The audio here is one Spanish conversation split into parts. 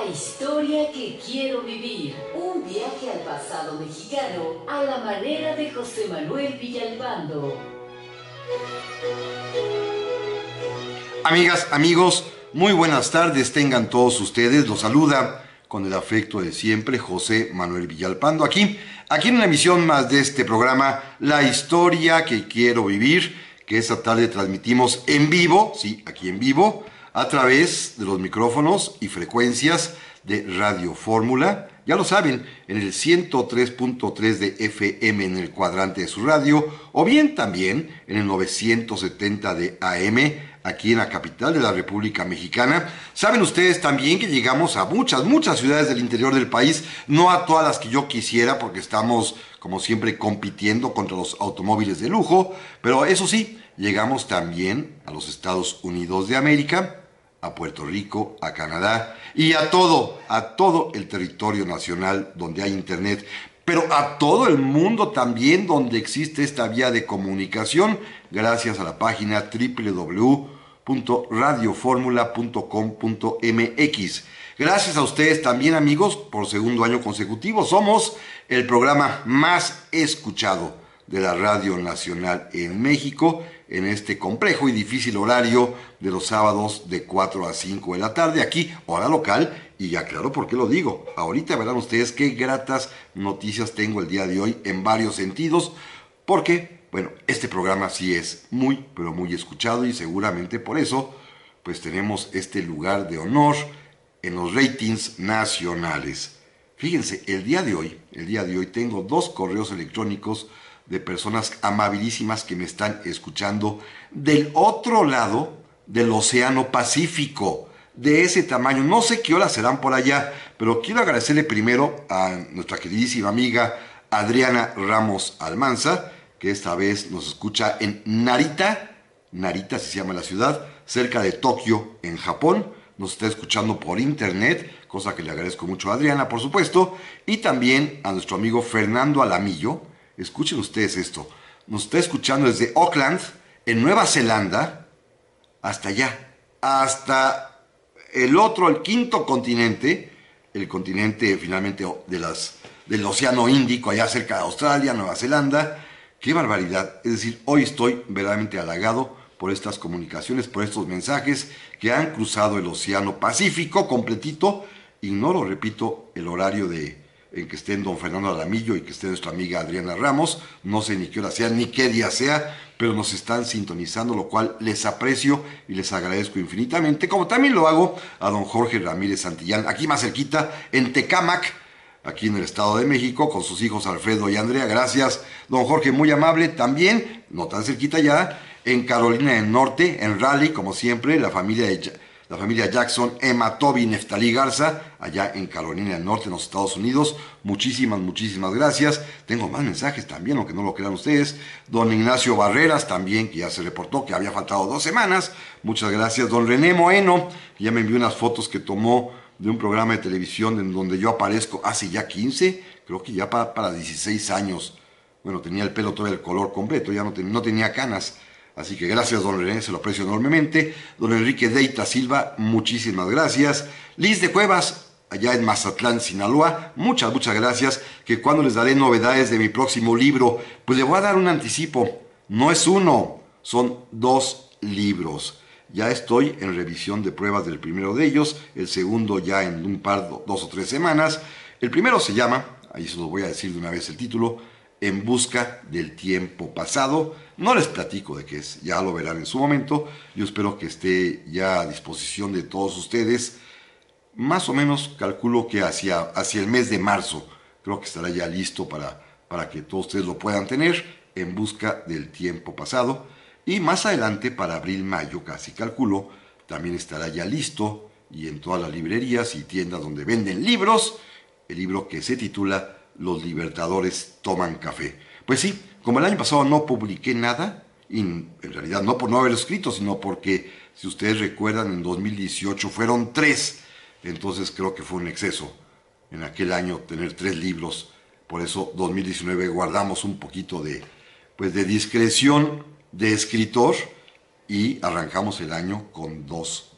La historia que quiero vivir. Un viaje al pasado mexicano a la manera de José Manuel Villalpando. Amigas, amigos, muy buenas tardes tengan todos ustedes. Los saluda con el afecto de siempre José Manuel Villalpando. Aquí en una emisión más de este programa, La historia que quiero vivir, que esta tarde transmitimos en vivo, sí, aquí en vivo, a través de los micrófonos y frecuencias de Radio Fórmula. Ya lo saben, en el 103.3 de FM en el cuadrante de su radio, o bien también en el 970 de AM, aquí en la capital de la República Mexicana. Saben ustedes también que llegamos a muchas ciudades del interior del país, no a todas las que yo quisiera, porque estamos, como siempre, compitiendo contra los automóviles de lujo, pero eso sí, llegamos también a los Estados Unidos de América, a Puerto Rico, a Canadá y a todo el territorio nacional donde hay internet, pero a todo el mundo también donde existe esta vía de comunicación, gracias a la página www.radioformula.com.mx. Gracias a ustedes también, amigos, por segundo año consecutivo. Somos el programa más escuchado de la Radio Nacional en México, en este complejo y difícil horario de los sábados de 4 a 5 de la tarde, aquí, hora local, y ya claro por qué lo digo. Ahorita verán ustedes qué gratas noticias tengo el día de hoy en varios sentidos, porque, bueno, este programa sí es muy, pero muy escuchado y seguramente por eso, pues tenemos este lugar de honor en los ratings nacionales. Fíjense, el día de hoy tengo 2 correos electrónicos de personas amabilísimas que me están escuchando del otro lado del Océano Pacífico, de ese tamaño. No sé qué horas serán por allá, pero quiero agradecerle primero a nuestra queridísima amiga Adriana Ramos Almanza, que esta vez nos escucha en Narita, así se llama la ciudad, cerca de Tokio, en Japón. Nos está escuchando por internet, cosa que le agradezco mucho a Adriana, por supuesto, y también a nuestro amigo Fernando Alamillo. Escuchen ustedes esto, nos está escuchando desde Auckland, en Nueva Zelanda, hasta allá, hasta el quinto continente, el continente finalmente del Océano Índico, allá cerca de Australia, Nueva Zelanda. ¡Qué barbaridad! Es decir, hoy estoy verdaderamente halagado por estas comunicaciones, por estos mensajes que han cruzado el Océano Pacífico completito. Ignoro, repito, el horario en que estén don Fernando Alamillo y que esté nuestra amiga Adriana Ramos. No sé ni qué hora sea, ni qué día sea, pero nos están sintonizando, lo cual les aprecio y les agradezco infinitamente, como también lo hago a don Jorge Ramírez Santillán, aquí más cerquita, en Tecámac, aquí en el Estado de México, con sus hijos Alfredo y Andrea. Gracias, don Jorge, muy amable. También, no tan cerquita ya, en Carolina del Norte, en Raleigh, como siempre, la familia Jackson, Emma, Toby, Neftalí Garza, allá en Carolina del Norte, en los Estados Unidos. Muchísimas gracias. Tengo más mensajes también, aunque no lo crean ustedes. Don Ignacio Barreras también, que ya se reportó que había faltado 2 semanas. Muchas gracias. Don René Moeno, ya me envió unas fotos que tomó de un programa de televisión en donde yo aparezco hace ya 15, creo que ya para 16 años. Bueno, tenía el pelo todo el color completo, ya no tenía canas. Así que gracias, don René, se lo aprecio enormemente. Don Enrique Deita Silva, muchísimas gracias. Liz de Cuevas, allá en Mazatlán, Sinaloa, muchas gracias. Que cuando les daré novedades de mi próximo libro, pues le voy a dar un anticipo. No es uno, son 2 libros. Ya estoy en revisión de pruebas del primero de ellos, el segundo ya en 2 o 3 semanas. El primero se llama, ahí se los voy a decir de una vez el título, En busca del tiempo pasado. No les platico de qué es, ya lo verán en su momento. Yo espero que esté ya a disposición de todos ustedes. Más o menos calculo que hacia el mes de marzo, creo que estará ya listo para que todos ustedes lo puedan tener, En busca del tiempo pasado. Y más adelante, para abril-mayo, casi calculo, también estará ya listo y en todas las librerías y tiendas donde venden libros, el libro que se titula Los Libertadores Toman Café. Pues sí, como el año pasado no publiqué nada, y en realidad no por no haberlo escrito, sino porque, si ustedes recuerdan, en 2018 fueron 3, entonces creo que fue un exceso en aquel año tener 3 libros. Por eso 2019 guardamos un poquito de discreción de escritor y arrancamos el año con dos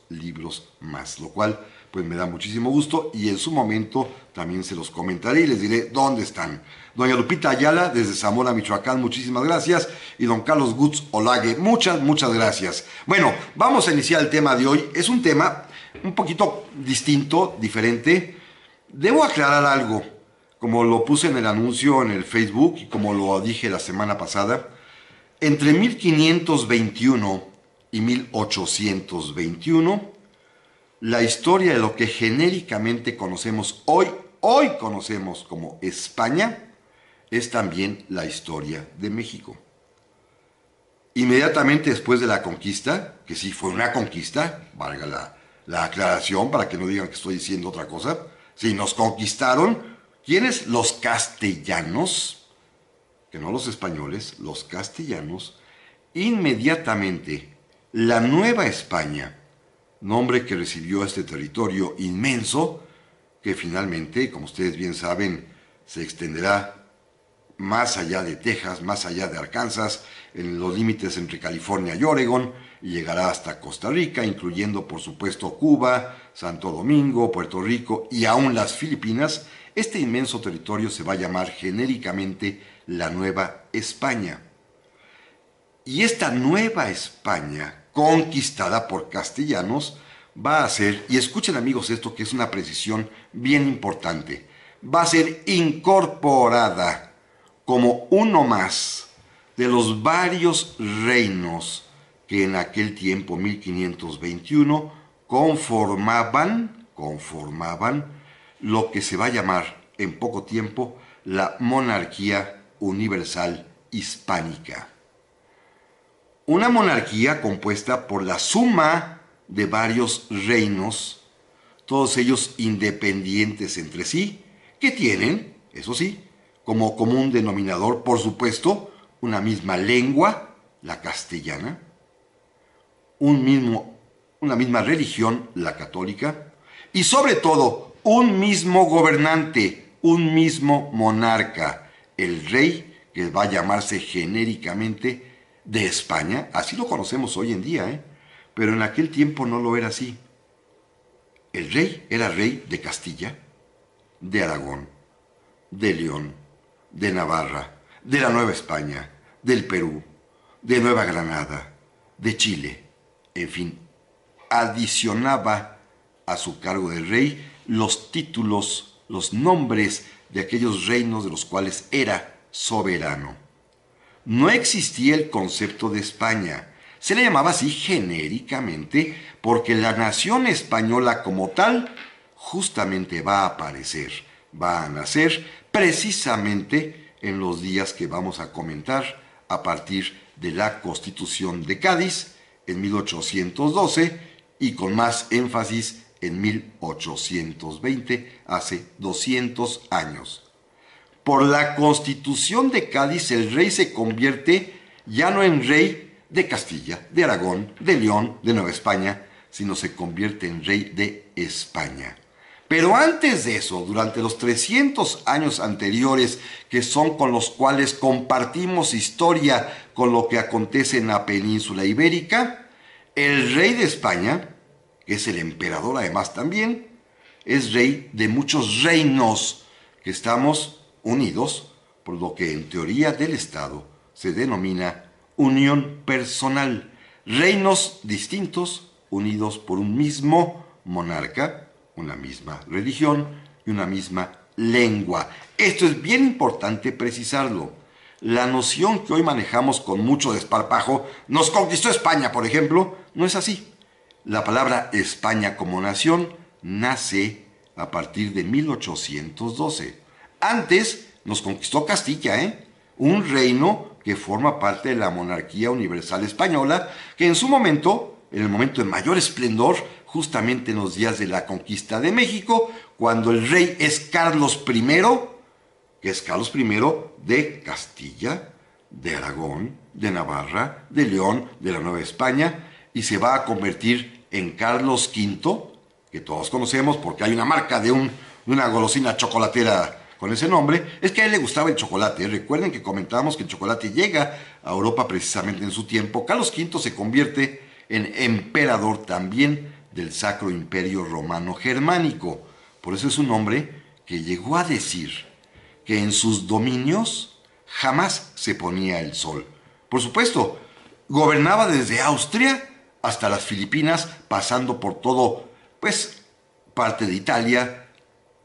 libros más, lo cual pues me da muchísimo gusto y en su momento también se los comentaré y les diré dónde están. Doña Lupita Ayala, desde Zamora, Michoacán, muchísimas gracias. Y don Carlos Gutz Olague, muchas gracias. Bueno, vamos a iniciar el tema de hoy. Es un tema un poquito distinto, diferente. Debo aclarar algo, como lo puse en el anuncio en el Facebook y como lo dije la semana pasada. Entre 1521 y 1821, la historia de lo que genéricamente conocemos hoy conocemos como España, es también la historia de México. Inmediatamente después de la conquista, que sí fue una conquista, valga la aclaración para que no digan que estoy diciendo otra cosa, sí, nos conquistaron, ¿quiénes? Los castellanos, que no los españoles, los castellanos. Inmediatamente la Nueva España, nombre que recibió este territorio inmenso, que finalmente, como ustedes bien saben, se extenderá más allá de Texas, más allá de Arkansas, en los límites entre California y Oregón, y llegará hasta Costa Rica, incluyendo por supuesto Cuba, Santo Domingo, Puerto Rico y aún las Filipinas. Este inmenso territorio se va a llamar genéricamente la Nueva España. Y esta Nueva España, conquistada por castellanos, va a ser, y escuchen amigos esto que es una precisión bien importante, va a ser incorporada como uno más de los varios reinos que en aquel tiempo, 1521, conformaban lo que se va a llamar en poco tiempo la monarquía universal hispánica. Una monarquía compuesta por la suma de varios reinos, todos ellos independientes entre sí, que tienen, eso sí, como común denominador, por supuesto, una misma lengua, la castellana, una misma religión, la católica, y sobre todo, un mismo gobernante, un mismo monarca, el rey, que va a llamarse genéricamente de España, así lo conocemos hoy en día, pero en aquel tiempo no lo era así. El rey era rey de Castilla, de Aragón, de León, de Navarra, de la Nueva España, del Perú, de Nueva Granada, de Chile, en fin, adicionaba a su cargo de rey los títulos, los nombres de aquellos reinos de los cuales era soberano. No existía el concepto de España, se le llamaba así genéricamente porque la nación española como tal justamente va a aparecer, va a nacer precisamente en los días que vamos a comentar a partir de la Constitución de Cádiz en 1812 y con más énfasis en 1820, hace 200 años. Por la Constitución de Cádiz el rey se convierte ya no en rey de Castilla, de Aragón, de León, de Nueva España, sino se convierte en rey de España. Pero antes de eso, durante los 300 años anteriores, que son con los cuales compartimos historia con lo que acontece en la península ibérica, el rey de España, que es el emperador además también, es rey de muchos reinos que estamos unidos por lo que en teoría del Estado se denomina unión personal. Reinos distintos unidos por un mismo monarca, una misma religión y una misma lengua. Esto es bien importante precisarlo. La noción que hoy manejamos con mucho desparpajo, nos conquistó España, por ejemplo, no es así. La palabra España como nación nace a partir de 1812. Antes nos conquistó Castilla, un reino que forma parte de la monarquía universal española, que en su momento, en el momento de mayor esplendor, justamente en los días de la conquista de México, cuando el rey es Carlos I, que es Carlos I de Castilla, de Aragón, de Navarra, de León, de la Nueva España, y se va a convertir en Carlos V, que todos conocemos porque hay una marca de una golosina chocolatera con ese nombre. Es que a él le gustaba el chocolate. Recuerden que comentábamos que el chocolate llega a Europa precisamente en su tiempo. Carlos V se convierte en emperador también del Sacro Imperio Romano Germánico. Por eso es un hombre que llegó a decir que en sus dominios jamás se ponía el sol. Por supuesto, gobernaba desde Austria hasta las Filipinas, pasando por todo, pues, parte de Italia,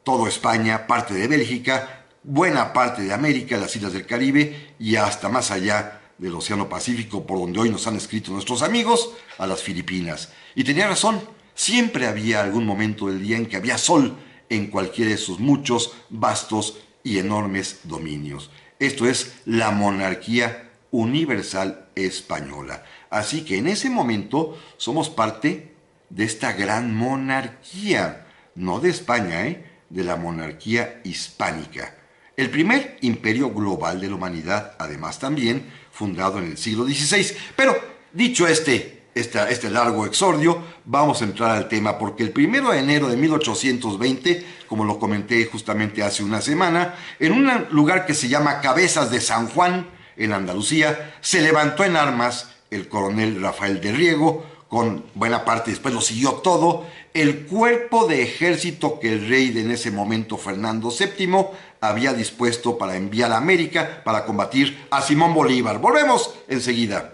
todo España, parte de Bélgica, buena parte de América, las islas del Caribe y hasta más allá del Océano Pacífico, por donde hoy nos han escrito nuestros amigos, a las Filipinas. Y tenía razón, siempre había algún momento del día en que había sol en cualquiera de sus muchos, vastos y enormes dominios. Esto es la monarquía universal española. Así que en ese momento somos parte de esta gran monarquía, no de España, de la monarquía hispánica. El primer imperio global de la humanidad, además también fundado en el siglo XVI. Pero, dicho este largo exordio, vamos a entrar al tema, porque el 1 de enero de 1820, como lo comenté justamente hace una semana, en un lugar que se llama Cabezas de San Juan, en Andalucía, se levantó en armas el coronel Rafael de Riego, con buena parte, después lo siguió todo, el cuerpo de ejército que el rey de en ese momento, Fernando VII, había dispuesto para enviar a América para combatir a Simón Bolívar. Volvemos enseguida.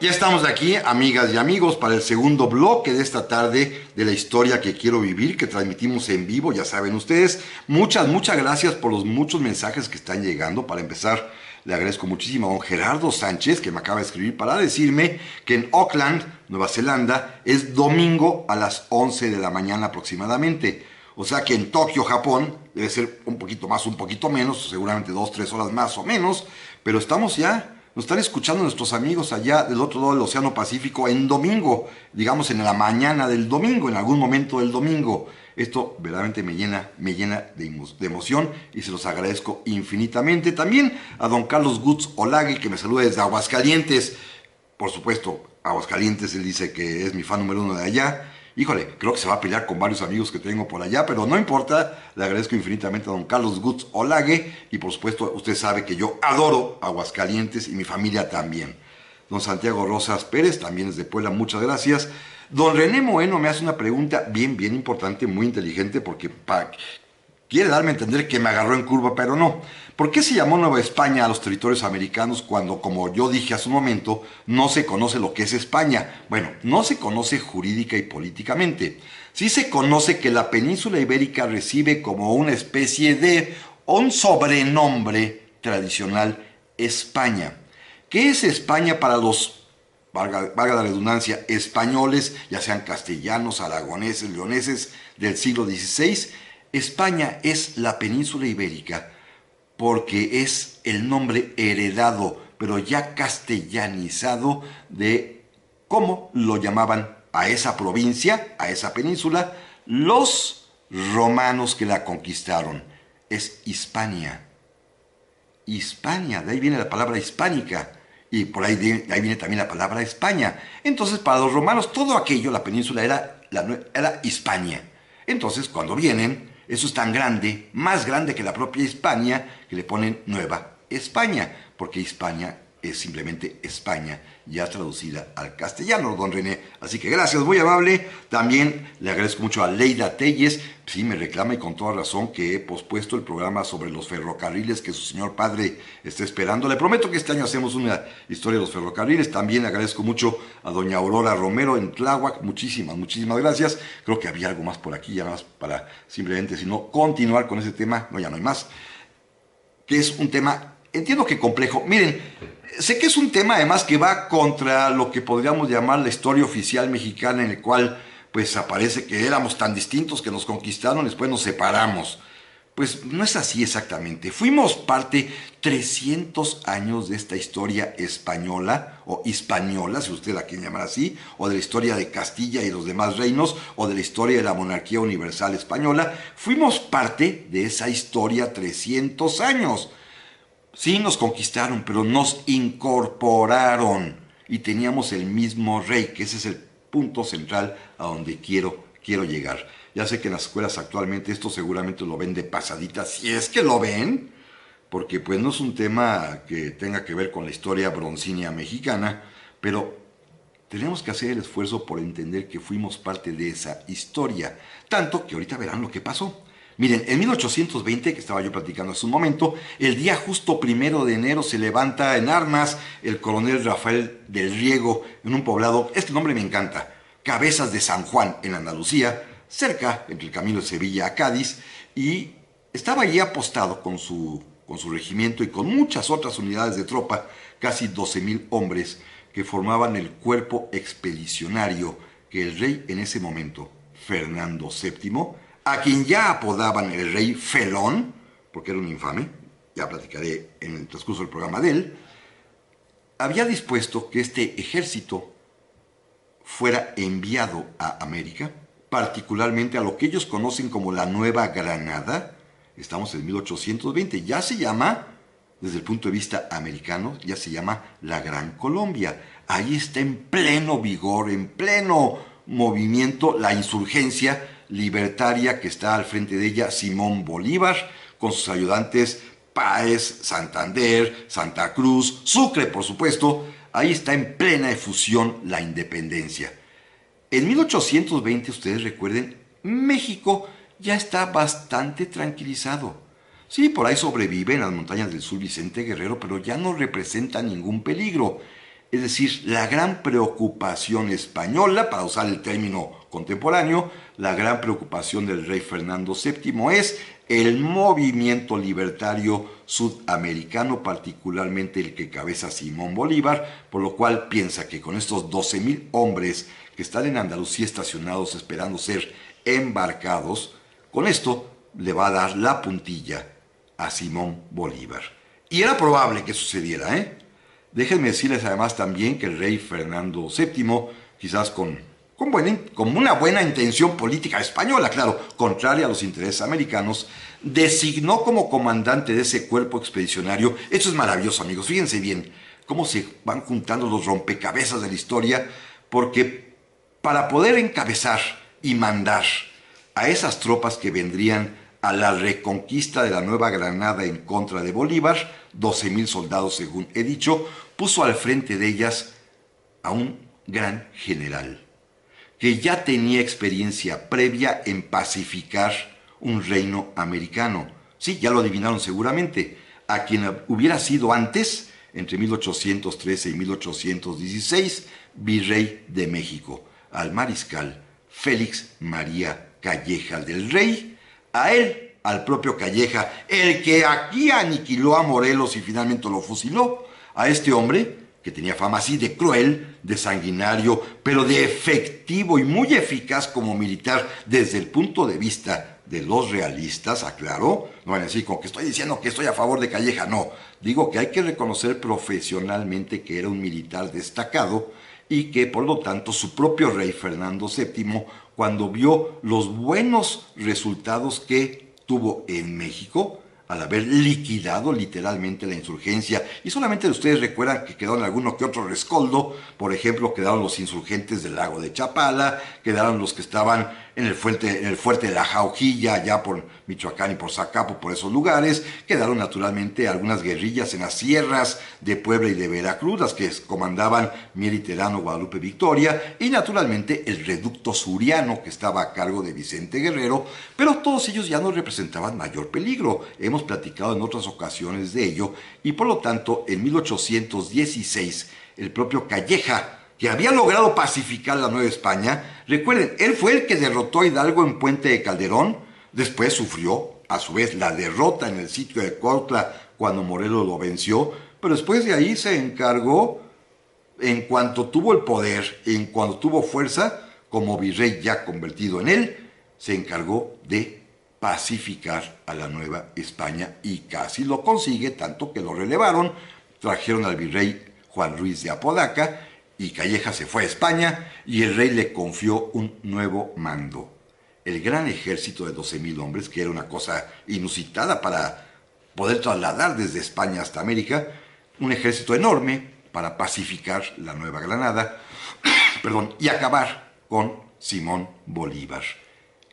Ya estamos aquí, amigas y amigos, para el segundo bloque de esta tarde de la historia que quiero vivir, que transmitimos en vivo, ya saben ustedes. Muchas gracias por los muchos mensajes que están llegando. Para empezar, le agradezco muchísimo a don Gerardo Sánchez, que me acaba de escribir para decirme que en Auckland, Nueva Zelanda, es domingo a las 11 de la mañana aproximadamente. O sea que en Tokio, Japón, debe ser un poquito más, un poquito menos, seguramente 2-3 horas más o menos, pero estamos ya... Nos están escuchando nuestros amigos allá del otro lado del Océano Pacífico en domingo, digamos en la mañana del domingo, en algún momento del domingo. Esto verdaderamente me llena de emoción y se los agradezco infinitamente. También a don Carlos Gutz Olague, que me saluda desde Aguascalientes. Por supuesto, Aguascalientes, él dice que es mi fan número 1 de allá. Híjole, creo que se va a pelear con varios amigos que tengo por allá, pero no importa, le agradezco infinitamente a don Carlos Gutz Olague y por supuesto usted sabe que yo adoro Aguascalientes y mi familia también. Don Santiago Rosas Pérez, también es de Puebla, muchas gracias. Don René Moeno me hace una pregunta bien importante, muy inteligente, porque quiere darme a entender que me agarró en curva, pero no. ¿Por qué se llamó Nueva España a los territorios americanos cuando, como yo dije hace un momento, no se conoce lo que es España? Bueno, no se conoce jurídica y políticamente. Sí se conoce que la península ibérica recibe como una especie de un sobrenombre tradicional España. ¿Qué es España para los, valga la redundancia, españoles, ya sean castellanos, aragoneses, leoneses del siglo XVI? España es la península ibérica porque es el nombre heredado, pero ya castellanizado, de cómo lo llamaban a esa provincia, a esa península, los romanos que la conquistaron. Es Hispania. Hispania, de ahí viene la palabra hispánica. Y por ahí viene también la palabra España. Entonces, para los romanos, todo aquello, la península, era Hispania. Entonces, cuando vienen, eso es tan grande, más grande que la propia Hispania, que le ponen Nueva España, porque Hispania es simplemente España, ya traducida al castellano, don René. Así que gracias, muy amable. También le agradezco mucho a Leida Telles. Sí, me reclama y con toda razón que he pospuesto el programa sobre los ferrocarriles que su señor padre está esperando. Le prometo que este año hacemos una historia de los ferrocarriles. También le agradezco mucho a doña Aurora Romero en Tláhuac. Muchísimas gracias. Creo que había algo más por aquí, ya más para simplemente, si no, continuar con ese tema. No, ya no hay más. Que es un tema, entiendo que complejo. Miren, sé que es un tema además que va contra lo que podríamos llamar la historia oficial mexicana, en el cual pues aparece que éramos tan distintos que nos conquistaron, después nos separamos. Pues no es así exactamente. Fuimos parte 300 años de esta historia española, o hispaniola, si usted la quiere llamar así, o de la historia de Castilla y los demás reinos, o de la historia de la monarquía universal española. Fuimos parte de esa historia 300 años. Sí, nos conquistaron, pero nos incorporaron y teníamos el mismo rey, que ese es el punto central a donde quiero llegar. Ya sé que en las escuelas actualmente esto seguramente lo ven de pasadita, si es que lo ven, porque pues no es un tema que tenga que ver con la historia broncínea mexicana, pero tenemos que hacer el esfuerzo por entender que fuimos parte de esa historia. Tanto que ahorita verán lo que pasó. Miren, en 1820, que estaba yo platicando hace un momento, el día justo 1 de enero se levanta en armas el coronel Rafael del Riego en un poblado, este nombre me encanta, Cabezas de San Juan, en Andalucía, cerca, entre el camino de Sevilla a Cádiz, y estaba allí apostado con su regimiento y con muchas otras unidades de tropa, casi 12,000 hombres, que formaban el cuerpo expedicionario que el rey en ese momento, Fernando VII, a quien ya apodaban el rey Felón, porque era un infame, ya platicaré en el transcurso del programa de él, había dispuesto que este ejército fuera enviado a América, particularmente a lo que ellos conocen como la Nueva Granada. Estamos en 1820, ya se llama, desde el punto de vista americano, ya se llama la Gran Colombia. Ahí está en pleno vigor, en pleno movimiento, la insurgencia libertaria que está al frente de ella Simón Bolívar, con sus ayudantes Páez, Santander, Santa Cruz, Sucre, por supuesto. Ahí está en plena efusión la independencia. En 1820, ustedes recuerden, México ya está bastante tranquilizado. Sí, por ahí sobrevive en las montañas del sur Vicente Guerrero, pero ya no representa ningún peligro. Es decir, la gran preocupación española, para usar el término contemporáneo, la gran preocupación del rey Fernando VII es el movimiento libertario sudamericano, particularmente el que cabeza Simón Bolívar, por lo cual piensa que con estos 12,000 hombres que están en Andalucía estacionados esperando ser embarcados, con esto le va a dar la puntilla a Simón Bolívar. Y era probable que sucediera, Déjenme decirles además también que el rey Fernando VII, quizás con una buena intención política española, claro, contraria a los intereses americanos, designó como comandante de ese cuerpo expedicionario. Esto es maravilloso, amigos, fíjense bien cómo se van juntando los rompecabezas de la historia, porque para poder encabezar y mandar a esas tropas que vendrían a la reconquista de la Nueva Granada en contra de Bolívar, 12,000 soldados según he dicho, puso al frente de ellas a un gran general que ya tenía experiencia previa en pacificar un reino americano. Sí, ya lo adivinaron seguramente, a quien hubiera sido antes, entre 1813 y 1816, virrey de México, al mariscal Félix María Calleja del Rey, a él, al propio Calleja, el que aquí aniquiló a Morelos y finalmente lo fusiló, a este hombre que tenía fama así de cruel, de sanguinario, pero de efectivo y muy eficaz como militar desde el punto de vista de los realistas, aclaro. No van a decir como que estoy diciendo que estoy a favor de Calleja, no. Digo que hay que reconocer profesionalmente que era un militar destacado y que por lo tanto su propio rey Fernando VII, cuando vio los buenos resultados que tuvo en México, al haber liquidado literalmente la insurgencia, y solamente ustedes recuerdan que quedaron alguno que otro rescoldo. Por ejemplo, quedaron los insurgentes del lago de Chapala, quedaron los que estaban en el fuerte de la Jaujilla, allá por Michoacán y por Zacapo, por esos lugares, quedaron naturalmente algunas guerrillas en las sierras de Puebla y de Veracruz, las que comandaban Mier y Terano, Guadalupe Victoria, y naturalmente el reducto suriano que estaba a cargo de Vicente Guerrero, pero todos ellos ya no representaban mayor peligro. Hemos platicado en otras ocasiones de ello, y por lo tanto en 1816 el propio Calleja, que había logrado pacificar la Nueva España, recuerden, él fue el que derrotó a Hidalgo en Puente de Calderón, después sufrió a su vez la derrota en el sitio de Cuautla cuando Morelos lo venció, pero después de ahí se encargó, en cuanto tuvo el poder, en cuanto tuvo fuerza, como virrey ya convertido en él, se encargó de pacificar a la Nueva España y casi lo consigue, tanto que lo relevaron, trajeron al virrey Juan Ruiz de Apodaca y Calleja se fue a España y el rey le confió un nuevo mando. El gran ejército de 12,000 hombres, que era una cosa inusitada para poder trasladar desde España hasta América, un ejército enorme para pacificar la Nueva Granada y acabar con Simón Bolívar.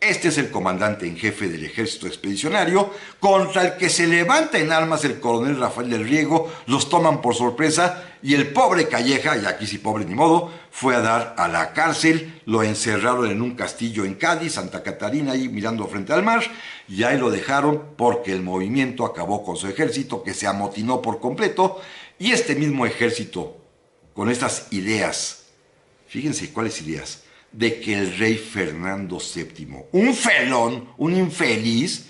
Este es el comandante en jefe del ejército expedicionario, contra el que se levanta en armas el coronel Rafael del Riego, los toman por sorpresa y el pobre Calleja, y aquí sí pobre ni modo, fue a dar a la cárcel, lo encerraron en un castillo en Cádiz, Santa Catarina, ahí mirando frente al mar, y ahí lo dejaron porque el movimiento acabó con su ejército, que se amotinó por completo, y este mismo ejército, con estas ideas, fíjense cuáles ideas, de que el rey Fernando VII, un felón, un infeliz,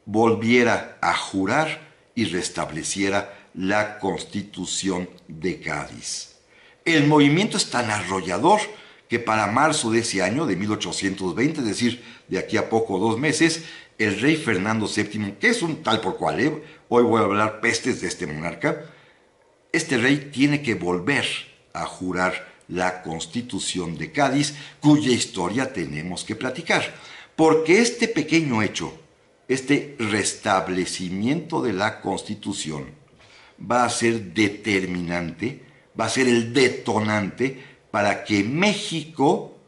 volviera a jurar y restableciera la Constitución de Cádiz. El movimiento es tan arrollador que para marzo de ese año, de 1820, es decir, de aquí a poco 2 meses, el rey Fernando VII, que es un tal por cual, hoy voy a hablar pestes de este monarca, este rey tiene que volver a jurar la Constitución de Cádiz, cuya historia tenemos que platicar, porque este pequeño hecho, este restablecimiento de la Constitución, va a ser determinante, va a ser el detonante para que México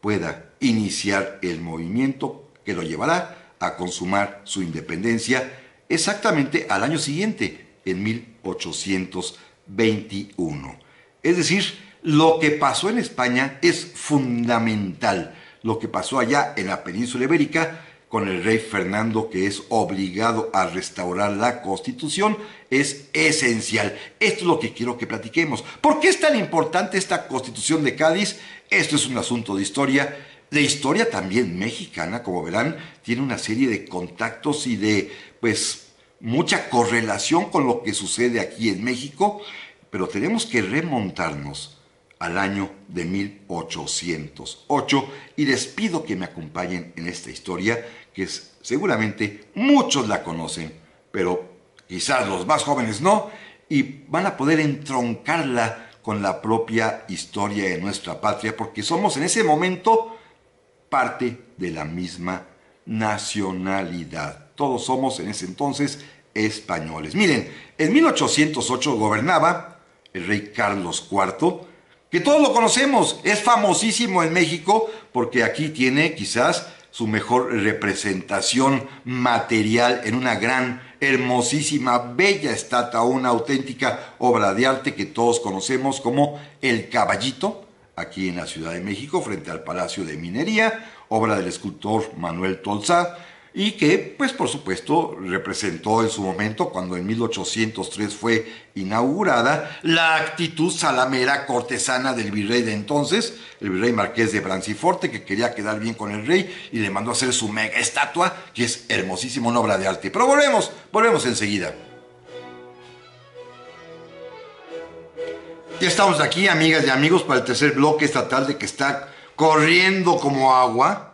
pueda iniciar el movimiento que lo llevará a consumar su independencia exactamente al año siguiente, en 1821. Es decir, lo que pasó en España es fundamental. Lo que pasó allá en la península ibérica con el rey Fernando, que es obligado a restaurar la Constitución, es esencial. Esto es lo que quiero que platiquemos. ¿Por qué es tan importante esta Constitución de Cádiz? Esto es un asunto de historia. La historia también mexicana, como verán, tiene una serie de contactos y de, mucha correlación con lo que sucede aquí en México, pero tenemos que remontarnos al año de 1808 y les pido que me acompañen en esta historia que seguramente muchos la conocen, pero quizás los más jóvenes no, y van a poder entroncarla con la propia historia de nuestra patria, porque somos en ese momento parte de la misma nacionalidad. Todos somos en ese entonces españoles. Miren, en 1808 gobernaba el rey Carlos IV, que todos lo conocemos, es famosísimo en México porque aquí tiene quizás su mejor representación material en una gran, hermosísima, bella estatua, una auténtica obra de arte que todos conocemos como El Caballito, aquí en la Ciudad de México, frente al Palacio de Minería, obra del escultor Manuel Tolsá, y que, por supuesto, representó en su momento, cuando en 1803 fue inaugurada, la actitud salamera cortesana del virrey de entonces, el virrey Marqués de Branciforte, que quería quedar bien con el rey y le mandó a hacer su mega estatua, que es hermosísima, una obra de arte. Pero volvemos enseguida. Ya estamos aquí, amigas y amigos, para el tercer bloque esta tarde que está corriendo como agua.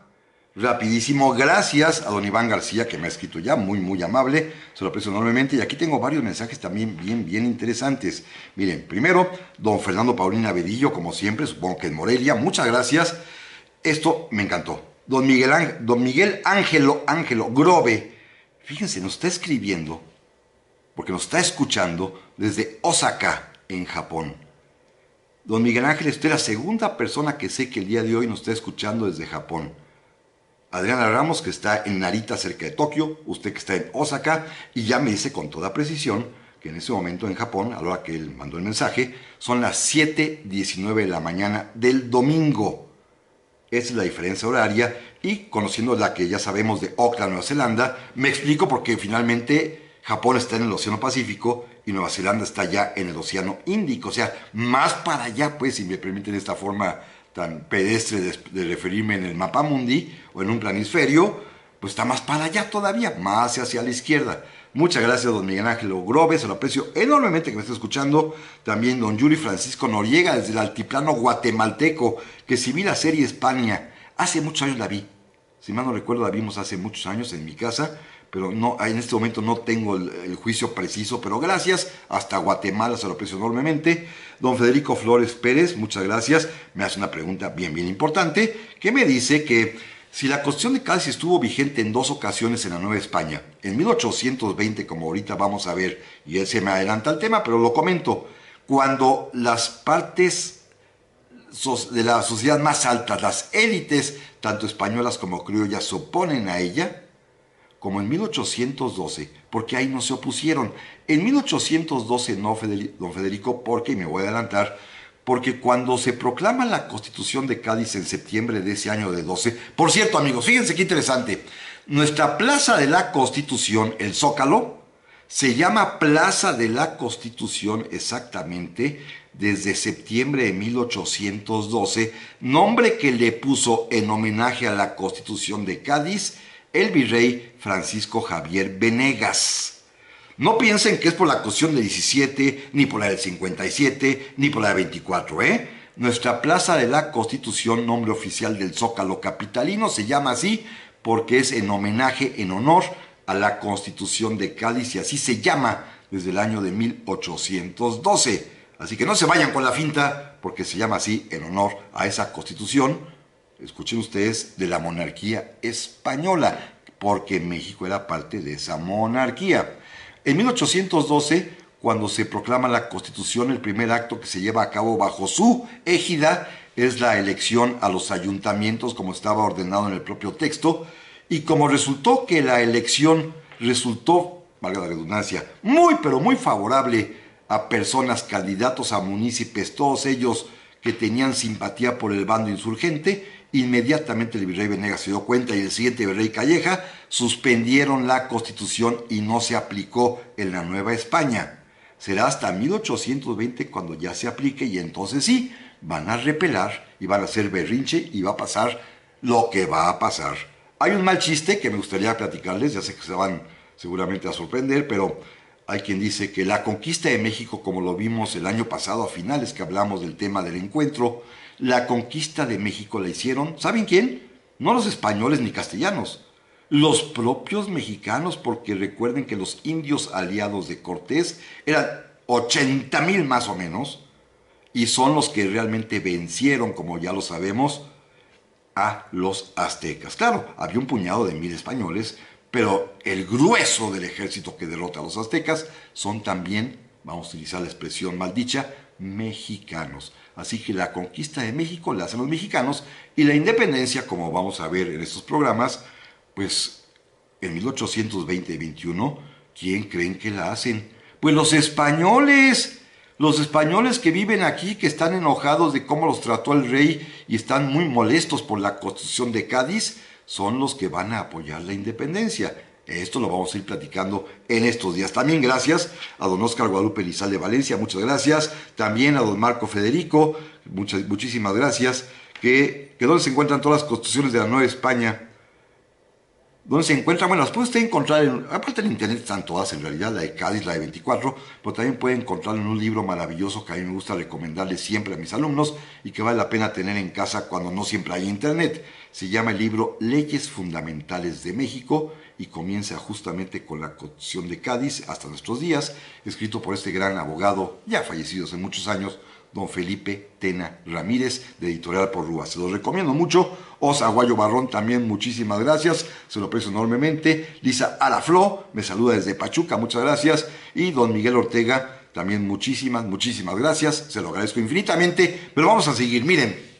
Rapidísimo, gracias a don Iván García, que me ha escrito ya, muy amable, se lo aprecio enormemente, y aquí tengo varios mensajes también bien interesantes. Miren, primero, don Fernando Paulina Bedillo, como siempre, supongo que en Morelia, muchas gracias, esto me encantó. Don Miguel Ángelo Grove, fíjense, nos está escribiendo, porque nos está escuchando desde Osaka, en Japón. Don Miguel Ángel, usted es la segunda persona que sé que el día de hoy nos está escuchando desde Japón. Adriana Ramos, que está en Narita, cerca de Tokio, usted que está en Osaka, y ya me dice con toda precisión que en ese momento en Japón, a la hora que él mandó el mensaje, son las 7:19 de la mañana del domingo. Esa es la diferencia horaria, y conociendo la que ya sabemos de Auckland, Nueva Zelanda, me explico por qué finalmente Japón está en el Océano Pacífico y Nueva Zelanda está ya en el Océano Índico, o sea, más para allá, si me permiten esta forma tan pedestre de referirme en el mapa mundi o en un planisferio, pues está más para allá todavía, más hacia la izquierda. Muchas gracias, don Miguel Ángel Grove, se lo aprecio enormemente que me esté escuchando. También don Yuri Francisco Noriega, desde el altiplano guatemalteco, que si vi la serie España, hace muchos años la vi. Si mal no recuerdo, la vimos hace muchos años en mi casa, pero no, en este momento no tengo el juicio preciso, pero gracias, hasta Guatemala, se lo aprecio enormemente. Don Federico Flores Pérez, muchas gracias, me hace una pregunta bien importante, que me dice que si la Constitución de Cádiz estuvo vigente en 2 ocasiones en la Nueva España, en 1820, como ahorita vamos a ver, y él se me adelanta al tema, pero lo comento, cuando las partes de la sociedad más alta, las élites, tanto españolas como criollas, se oponen a ella, como en 1812, porque ahí no se opusieron. En 1812 no, don Federico, porque, y me voy a adelantar, porque cuando se proclama la Constitución de Cádiz en septiembre de ese año de 12, por cierto, amigos, fíjense qué interesante, nuestra Plaza de la Constitución, el Zócalo, se llama Plaza de la Constitución exactamente desde septiembre de 1812, nombre que le puso en homenaje a la Constitución de Cádiz el virrey Francisco Javier Venegas. No piensen que es por la Constitución del 17, ni por la del 57, ni por la del 24, ¿eh? Nuestra Plaza de la Constitución, nombre oficial del Zócalo capitalino, se llama así porque es en homenaje, en honor a la Constitución de Cádiz, y así se llama desde el año de 1812. Así que no se vayan con la finta, porque se llama así en honor a esa Constitución, escuchen ustedes, de la monarquía española, porque México era parte de esa monarquía. En 1812, cuando se proclama la Constitución, el primer acto que se lleva a cabo bajo su égida es la elección a los ayuntamientos, como estaba ordenado en el propio texto, y como resultó que la elección resultó, valga la redundancia, muy pero muy favorable a personas, candidatos a municipios, todos ellos que tenían simpatía por el bando insurgente, inmediatamente el virrey Venegas se dio cuenta y el siguiente virrey Calleja suspendieron la Constitución y no se aplicó en la Nueva España. Será hasta 1820 cuando ya se aplique, y entonces sí, van a repelar y van a hacer berrinche y va a pasar lo que va a pasar. Hay un mal chiste que me gustaría platicarles, ya sé que se van seguramente a sorprender, pero hay quien dice que la conquista de México, como lo vimos el año pasado a finales que hablamos del tema del encuentro, la conquista de México la hicieron, ¿saben quién? No los españoles ni castellanos, los propios mexicanos, porque recuerden que los indios aliados de Cortés eran 80,000 más o menos, y son los que realmente vencieron, como ya lo sabemos, a los aztecas. Claro, había un puñado de 1,000 españoles, pero el grueso del ejército que derrota a los aztecas son también, vamos a utilizar la expresión maldicha, mexicanos. Así que la conquista de México la hacen los mexicanos, y la independencia, como vamos a ver en estos programas, pues en 1820 y 21, ¿quién creen que la hacen? Pues los españoles. Los españoles que viven aquí, que están enojados de cómo los trató el rey y están muy molestos por la Constitución de Cádiz, son los que van a apoyar la independencia. Esto lo vamos a ir platicando en estos días. También gracias a don Óscar Guadalupe Elizalde Valencia, muchas gracias. También a don Marco Federico, muchísimas gracias. Que ¿dónde se encuentran todas las constituciones de la Nueva España? ¿Dónde se encuentran? Bueno, las puede usted encontrar, aparte en internet están todas en realidad, la de Cádiz, la de 24, pero también puede encontrarlo en un libro maravilloso que a mí me gusta recomendarle siempre a mis alumnos y que vale la pena tener en casa cuando no siempre hay internet. Se llama el libro Leyes Fundamentales de México y comienza justamente con la Constitución de Cádiz hasta nuestros días, escrito por este gran abogado, ya fallecido hace muchos años, don Felipe Tena Ramírez, de Editorial Porrúa. Se los recomiendo mucho. Osa Aguayo Barrón, también muchísimas gracias, se lo aprecio enormemente. Lisa Alafló, me saluda desde Pachuca, muchas gracias. Y don Miguel Ortega, también muchísimas gracias, se lo agradezco infinitamente. Pero vamos a seguir, miren.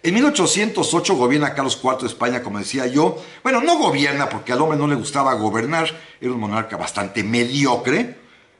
En 1808 gobierna Carlos IV de España, como decía yo. Bueno, no gobierna porque al hombre no le gustaba gobernar, era un monarca bastante mediocre.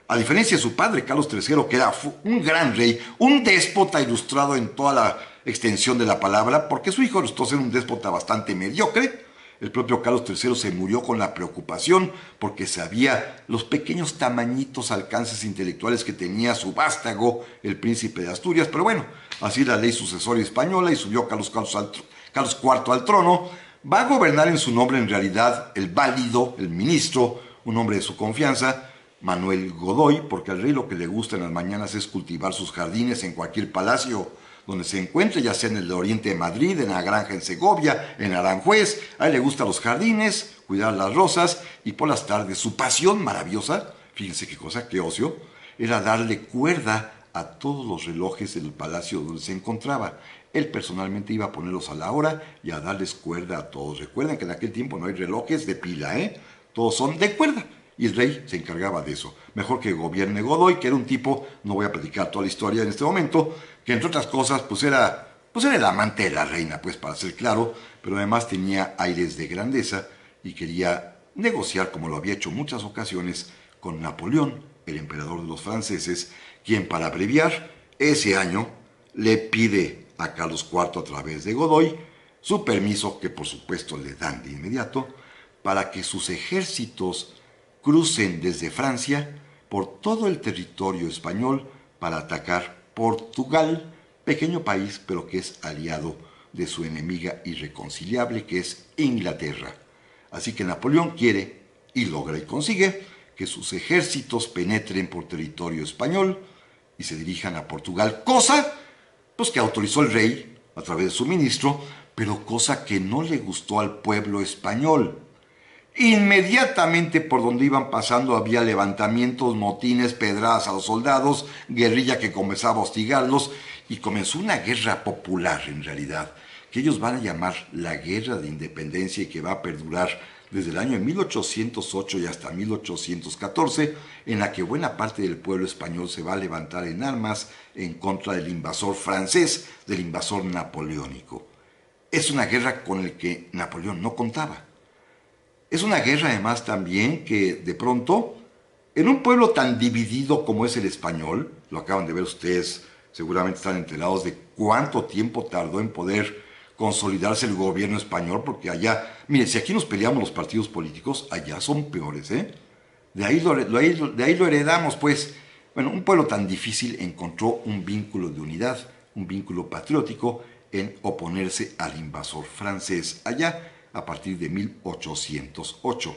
A diferencia de su padre, Carlos III, que era un gran rey, un déspota ilustrado en toda la extensión de la palabra, porque su hijo resultó ser un déspota bastante mediocre. El propio Carlos III se murió con la preocupación porque sabía los pequeños tamañitos alcances intelectuales que tenía su vástago, el príncipe de Asturias, pero bueno, así la ley sucesoria española y subió Carlos IV al trono. Va a gobernar en su nombre en realidad el válido, el ministro, un hombre de su confianza, Manuel Godoy, porque al rey lo que le gusta en las mañanas es cultivar sus jardines en cualquier palacio donde se encuentre, ya sea en el oriente de Madrid, en la granja en Segovia, en Aranjuez. A él le gustan los jardines, cuidar las rosas, y por las tardes su pasión maravillosa, fíjense qué cosa, qué ocio, era darle cuerda a todos los relojes del palacio donde se encontraba. Él personalmente iba a ponerlos a la hora y a darles cuerda a todos. Recuerden que en aquel tiempo no hay relojes de pila, todos son de cuerda. y el rey se encargaba de eso. Mejor que gobierne Godoy, que era un tipo, no voy a platicar toda la historia en este momento, que entre otras cosas pues era el amante de la reina, pues para ser claro, pero además tenía aires de grandeza y quería negociar, como lo había hecho en muchas ocasiones, con Napoleón, el emperador de los franceses, quien, para abreviar, ese año le pide a Carlos IV a través de Godoy su permiso, que por supuesto le dan de inmediato, para que sus ejércitos crucen desde Francia por todo el territorio español para atacar Portugal, pequeño país pero que es aliado de su enemiga irreconciliable, que es Inglaterra. Así que Napoleón quiere, y logra y consigue, que sus ejércitos penetren por territorio español y se dirijan a Portugal, cosa pues que autorizó el rey a través de su ministro, pero cosa que no le gustó al pueblo español. Inmediatamente por donde iban pasando había levantamientos, motines, pedradas a los soldados, guerrilla que comenzaba a hostigarlos, y comenzó una guerra popular en realidad, que ellos van a llamar la Guerra de Independencia y que va a perdurar desde el año 1808 y hasta 1814, en la que buena parte del pueblo español se va a levantar en armas en contra del invasor francés, del invasor napoleónico. Es una guerra con la que Napoleón no contaba. Es una guerra además también que de pronto, en un pueblo tan dividido como es el español, lo acaban de ver ustedes, seguramente están enterados de cuánto tiempo tardó en poder consolidarse el gobierno español, porque allá, miren, si aquí nos peleamos los partidos políticos, allá son peores, ¿eh? De ahí lo heredamos, pues. Bueno, un pueblo tan difícil encontró un vínculo de unidad, un vínculo patriótico en oponerse al invasor francés allá a partir de 1808.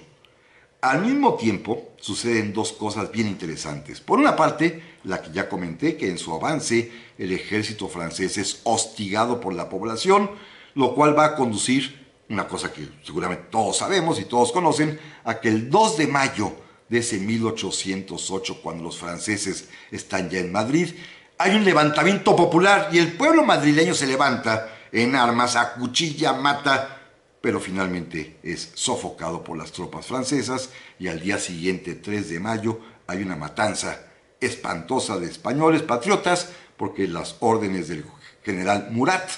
Al mismo tiempo, suceden dos cosas bien interesantes. Por una parte, la que ya comenté, que en su avance el ejército francés es hostigado por la población, lo cual va a conducir, una cosa que seguramente todos sabemos y todos conocen, a que el 2 de mayo de ese 1808, cuando los franceses están ya en Madrid, hay un levantamiento popular y el pueblo madrileño se levanta en armas, acuchilla, mata, pero finalmente es sofocado por las tropas francesas y al día siguiente, 3 de mayo, hay una matanza espantosa de españoles patriotas porque las órdenes del general Murat,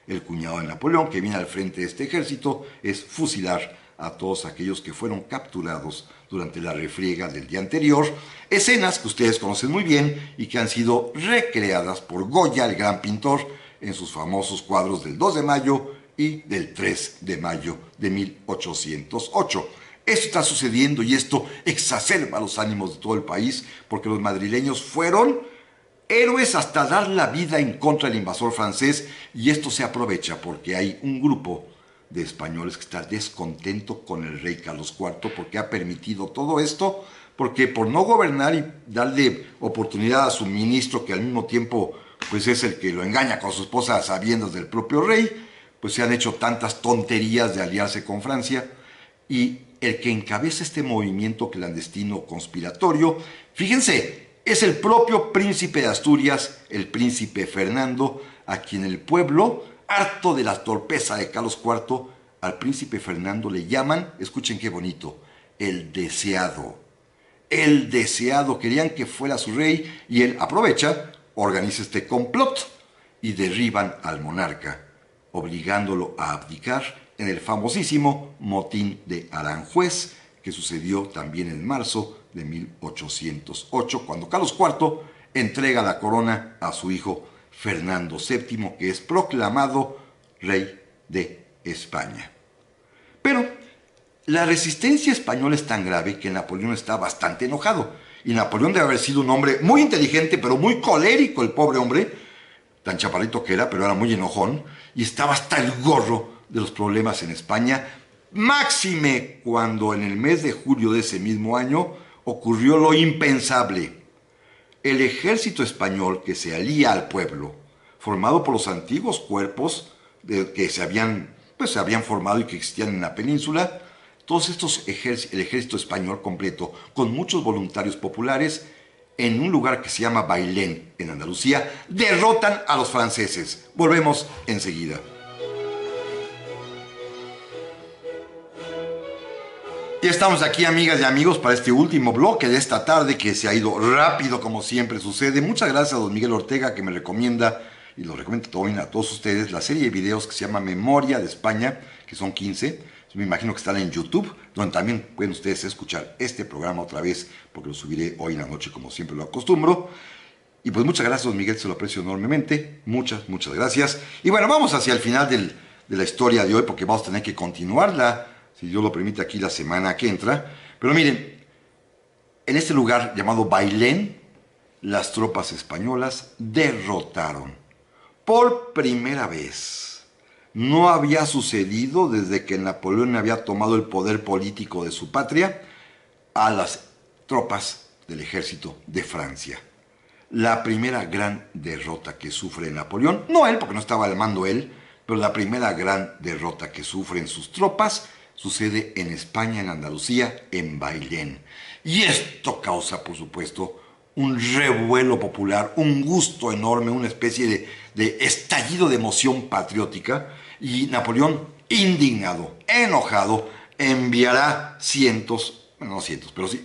el cuñado de Napoleón, que viene al frente de este ejército, es fusilar a todos aquellos que fueron capturados durante la refriega del día anterior, escenas que ustedes conocen muy bien y que han sido recreadas por Goya, el gran pintor, en sus famosos cuadros del 2 de mayo y del 3 de mayo de 1808. Esto está sucediendo y esto exacerba los ánimos de todo el país porque los madrileños fueron héroes hasta dar la vida en contra del invasor francés y esto se aprovecha porque hay un grupo de españoles que está descontento con el rey Carlos IV porque ha permitido todo esto, porque por no gobernar y darle oportunidad a su ministro que al mismo tiempo pues es el que lo engaña con su esposa a sabiendas del propio rey, pues se han hecho tantas tonterías de aliarse con Francia y el que encabeza este movimiento clandestino conspiratorio, fíjense, es el propio príncipe de Asturias, el príncipe Fernando, a quien el pueblo, harto de la torpeza de Carlos IV, al príncipe Fernando le llaman, escuchen qué bonito, el deseado. El deseado, querían que fuera su rey y él aprovecha, organiza este complot y derriban al monarca, obligándolo a abdicar en el famosísimo motín de Aranjuez, que sucedió también en marzo de 1808, cuando Carlos IV entrega la corona a su hijo Fernando VII, que es proclamado rey de España. Pero la resistencia española es tan grave que Napoleón está bastante enojado, y Napoleón debe haber sido un hombre muy inteligente, pero muy colérico, el pobre hombre, tan chaparrito que era, pero era muy enojón, y estaba hasta el gorro de los problemas en España, máxime cuando en el mes de julio de ese mismo año ocurrió lo impensable. El ejército español que se alía al pueblo, formado por los antiguos cuerpos que se habían formado y que existían en la península, todos estos el ejército español completo, con muchos voluntarios populares, en un lugar que se llama Bailén, en Andalucía, derrotan a los franceses. Volvemos enseguida. Ya estamos aquí, amigas y amigos, para este último bloque de esta tarde que se ha ido rápido, como siempre sucede. Muchas gracias a don Miguel Ortega, que me recomienda, y lo recomiendo también a todos ustedes, la serie de videos que se llama Memoria de España, que son 15. Me imagino que están en YouTube, donde también pueden ustedes escuchar este programa otra vez, porque lo subiré hoy en la noche, como siempre lo acostumbro. Y pues muchas gracias, don Miguel, se lo aprecio enormemente. Muchas gracias. Y bueno, vamos hacia el final de la historia de hoy, porque vamos a tener que continuarla, si Dios lo permite, aquí la semana que entra. Pero miren, en este lugar llamado Bailén, las tropas españolas derrotaron por primera vez. No había sucedido desde que Napoleón había tomado el poder político de su patria a las tropas del ejército de Francia. La primera gran derrota que sufre Napoleón, no él, porque no estaba al mando él, pero la primera gran derrota que sufren sus tropas sucede en España, en Andalucía, en Bailén. Y esto causa, por supuesto, un revuelo popular, un gusto enorme, una especie de estallido de emoción patriótica. Y Napoleón, indignado, enojado, enviará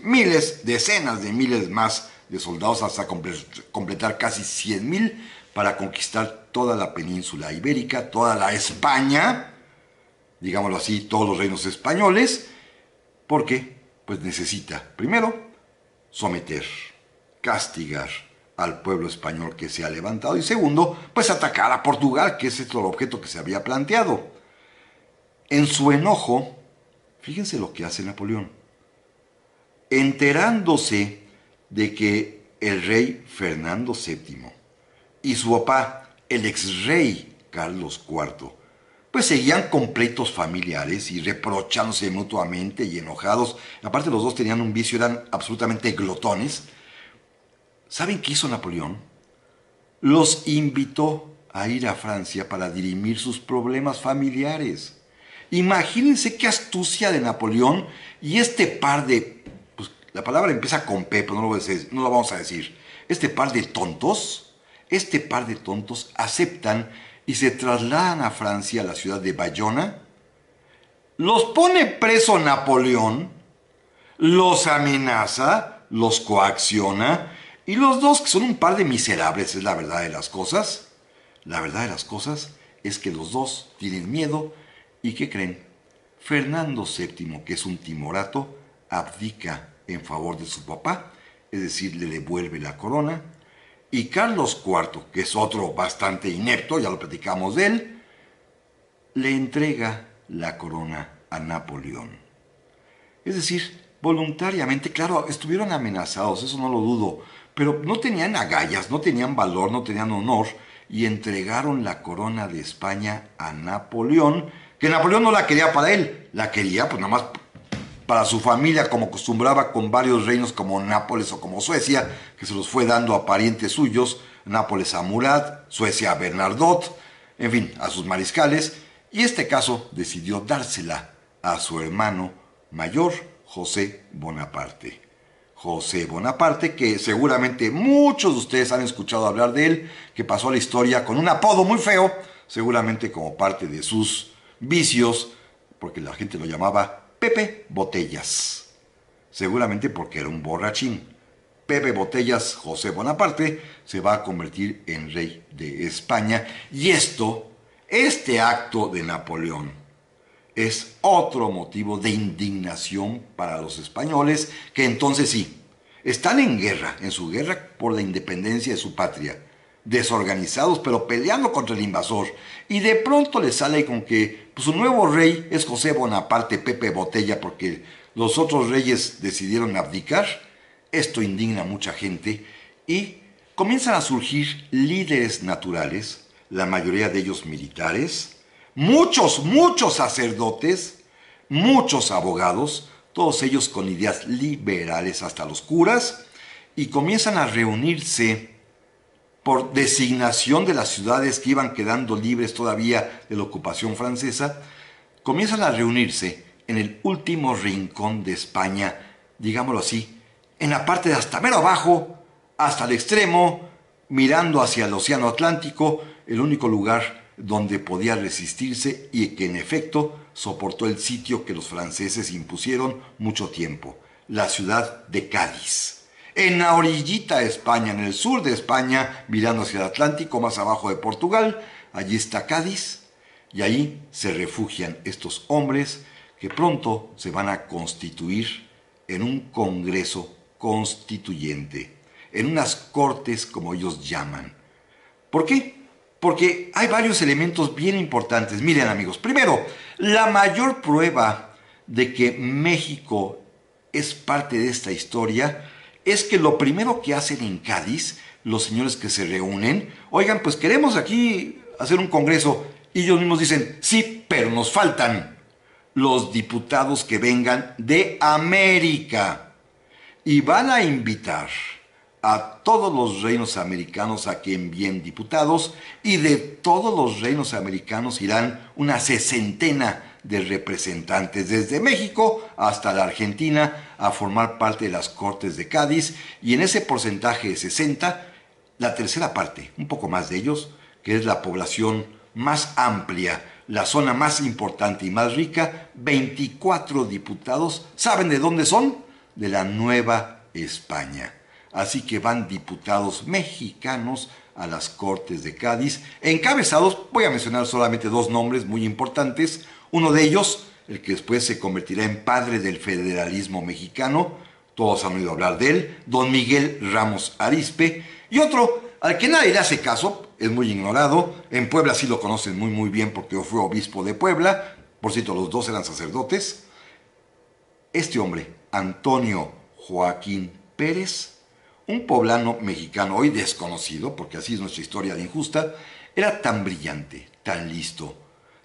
miles, decenas de miles más de soldados hasta completar casi 100,000 para conquistar toda la península ibérica, toda la España, digámoslo así, todos los reinos españoles, porque pues necesita, primero, someter, castigar al pueblo español que se ha levantado, y segundo, pues atacar a Portugal, que ese es el objeto que se había planteado. En su enojo, fíjense lo que hace Napoleón. Enterándose de que el rey Fernando VII y su papá, el ex-rey Carlos IV, pues seguían con pleitos familiares y reprochándose mutuamente y enojados. Aparte, los dos tenían un vicio, eran absolutamente glotones. ¿Saben qué hizo Napoleón? Los invitó a ir a Francia para dirimir sus problemas familiares. Imagínense qué astucia de Napoleón y este par de... Pues, la palabra empieza con P, pero no lo vamos a decir. Este par de tontos aceptan y se trasladan a Francia, a la ciudad de Bayona. Los pone preso Napoleón, los amenaza, los coacciona, y los dos, que son un par de miserables, es la verdad de las cosas. La verdad de las cosas es que los dos tienen miedo. ¿Y qué creen? Fernando VII, que es un timorato, abdica en favor de su papá, es decir, le devuelve la corona. Y Carlos IV, que es otro bastante inepto, ya lo platicamos de él, le entrega la corona a Napoleón. Es decir, voluntariamente, claro, estuvieron amenazados, eso no lo dudo, pero no tenían agallas, no tenían valor, no tenían honor, y entregaron la corona de España a Napoleón, que Napoleón no la quería para él, la quería pues nada más para su familia, como acostumbraba con varios reinos como Nápoles o como Suecia, que se los fue dando a parientes suyos, Nápoles a Murat, Suecia a Bernadotte, en fin, a sus mariscales, y este caso decidió dársela a su hermano mayor, José Bonaparte. José Bonaparte, que seguramente muchos de ustedes han escuchado hablar de él, que pasó a la historia con un apodo muy feo, seguramente como parte de sus vicios, porque la gente lo llamaba Pepe Botellas, seguramente porque era un borrachín. Pepe Botellas, José Bonaparte, se va a convertir en rey de España, y este acto de Napoleón es otro motivo de indignación para los españoles, que entonces sí, están en guerra, en su guerra por la independencia de su patria, desorganizados, pero peleando contra el invasor, y de pronto les sale con que pues, su nuevo rey es José Bonaparte Pepe Botella, porque los otros reyes decidieron abdicar. Esto indigna a mucha gente, y comienzan a surgir líderes naturales, la mayoría de ellos militares, muchos sacerdotes, muchos abogados, todos ellos con ideas liberales, hasta los curas, y comienzan a reunirse por designación de las ciudades que iban quedando libres todavía de la ocupación francesa. Comienzan a reunirse en el último rincón de España, digámoslo así, en la parte de hasta mero abajo, hasta el extremo, mirando hacia el Océano Atlántico, el único lugar donde podía resistirse y que en efecto soportó el sitio que los franceses impusieron mucho tiempo, la ciudad de Cádiz. En la orillita de España, en el sur de España, mirando hacia el Atlántico, más abajo de Portugal, allí está Cádiz, y ahí se refugian estos hombres que pronto se van a constituir en un congreso constituyente, en unas cortes como ellos llaman. ¿Por qué? Porque hay varios elementos bien importantes. Miren, amigos, primero, la mayor prueba de que México es parte de esta historia es que lo primero que hacen en Cádiz, los señores que se reúnen, oigan, pues queremos aquí hacer un congreso, y ellos mismos dicen, sí, pero nos faltan los diputados que vengan de América, y van a invitar a todos los reinos americanos a que envíen diputados, y de todos los reinos americanos irán una 60 de representantes desde México hasta la Argentina a formar parte de las Cortes de Cádiz, y en ese porcentaje de 60, la tercera parte, un poco más de ellos, que es la población más amplia, la zona más importante y más rica, 24 diputados, ¿saben de dónde son? De la Nueva España. Así que van diputados mexicanos a las Cortes de Cádiz, encabezados, voy a mencionar solamente dos nombres muy importantes. Uno de ellos, el que después se convertirá en padre del federalismo mexicano, todos han oído hablar de él, don Miguel Ramos Arizpe, y otro al que nadie le hace caso, es muy ignorado. En Puebla sí lo conocen muy bien porque fue obispo de Puebla, por cierto, los dos eran sacerdotes. Este hombre, Antonio Joaquín Pérez, un poblano mexicano hoy desconocido, porque así es nuestra historia de injusta, era tan brillante, tan listo,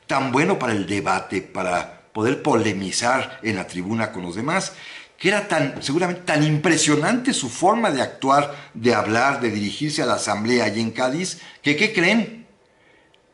tan bueno para el debate, para poder polemizar en la tribuna con los demás, que era seguramente tan impresionante su forma de actuar, de hablar, de dirigirse a la asamblea allí en Cádiz, que ¿qué creen?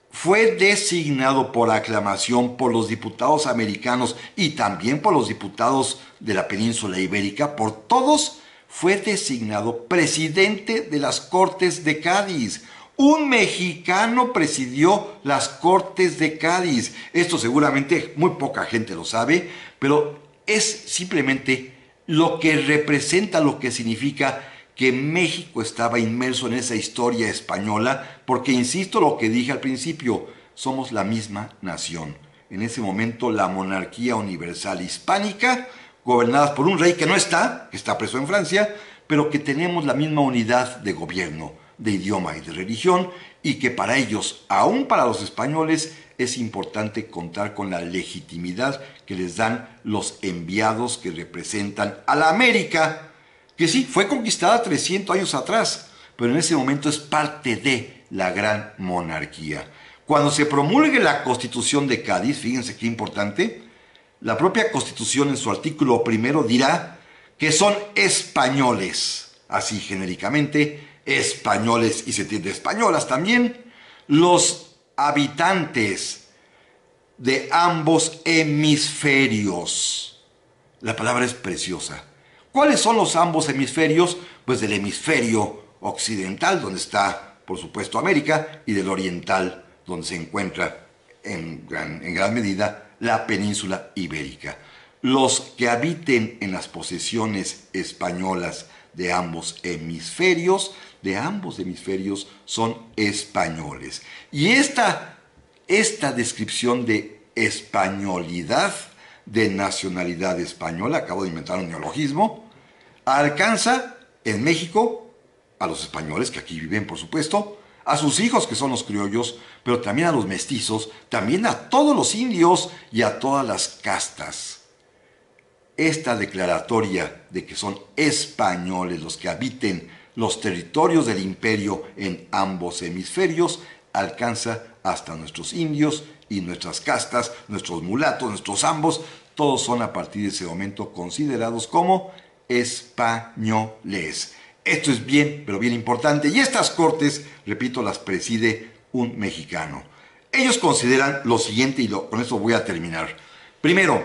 Fue designado por aclamación por los diputados americanos y también por los diputados de la península ibérica, por todos, fue designado presidente de las Cortes de Cádiz. Un mexicano presidió las Cortes de Cádiz. Esto seguramente muy poca gente lo sabe, pero es simplemente lo que representa, lo que significa que México estaba inmerso en esa historia española, porque insisto lo que dije al principio, somos la misma nación. En ese momento la monarquía universal hispánica, gobernadas por un rey que no está, que está preso en Francia, pero que tenemos la misma unidad de gobierno, de idioma y de religión, y que para ellos, aún para los españoles, es importante contar con la legitimidad que les dan los enviados que representan a la América, que sí, fue conquistada 300 años atrás, pero en ese momento es parte de la gran monarquía. Cuando se promulgue la Constitución de Cádiz, fíjense qué importante, la propia Constitución en su artículo primero dirá que son españoles, así genéricamente, españoles, y se entiende españolas también, los habitantes de ambos hemisferios. La palabra es preciosa. ¿Cuáles son los ambos hemisferios? Pues del hemisferio occidental, donde está, por supuesto, América, y del oriental, donde se encuentra en gran medida la península ibérica. Los que habiten en las posesiones españolas de ambos hemisferios son españoles. Y esta descripción de españolidad, de nacionalidad española, acabo de inventar un neologismo, alcanza en México a los españoles que aquí viven, por supuesto, a sus hijos que son los criollos, pero también a los mestizos, también a todos los indios y a todas las castas. Esta declaratoria de que son españoles los que habiten los territorios del imperio en ambos hemisferios alcanza hasta nuestros indios y nuestras castas, nuestros mulatos, nuestros ambos, todos son a partir de ese momento considerados como españoles. Esto es bien, pero bien importante. Y estas cortes, repito, las preside un mexicano. Ellos consideran lo siguiente, y con esto voy a terminar. Primero,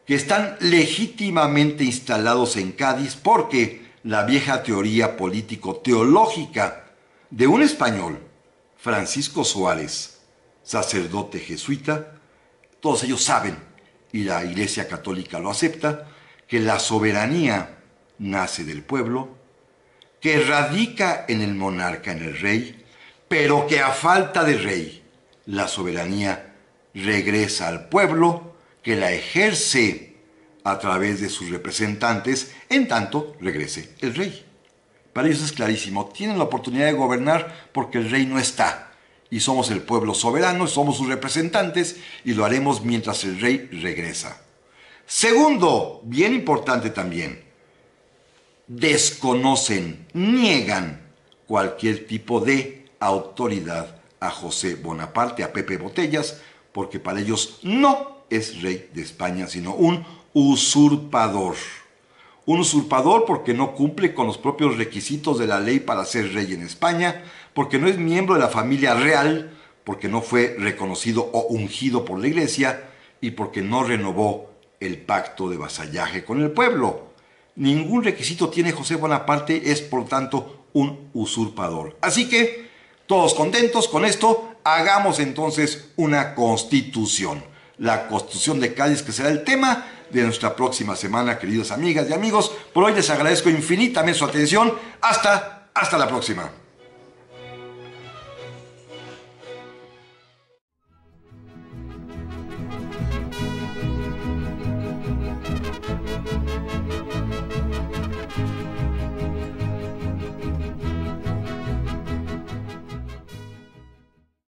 que están legítimamente instalados en Cádiz porque la vieja teoría político-teológica de un español, Francisco Suárez, sacerdote jesuita, todos ellos saben, y la Iglesia Católica lo acepta, que la soberanía nace del pueblo, que radica en el monarca, en el rey, pero que a falta de rey, la soberanía regresa al pueblo, que la ejerce a través de sus representantes, en tanto regrese el rey. Para ellos es clarísimo, tienen la oportunidad de gobernar porque el rey no está, y somos el pueblo soberano, somos sus representantes, y lo haremos mientras el rey regresa. Segundo, bien importante también, desconocen, niegan cualquier tipo de autoridad a José Bonaparte, a Pepe Botellas, porque para ellos no es rey de España, sino un usurpador. Un usurpador porque no cumple con los propios requisitos de la ley para ser rey en España, porque no es miembro de la familia real, porque no fue reconocido o ungido por la Iglesia y porque no renovó el pacto de vasallaje con el pueblo. Ningún requisito tiene José Bonaparte, es por tanto un usurpador. Así que, todos contentos con esto, hagamos entonces una constitución. La Constitución de Cádiz, que será el tema de nuestra próxima semana, queridas amigas y amigos. Por hoy les agradezco infinitamente su atención. Hasta la próxima.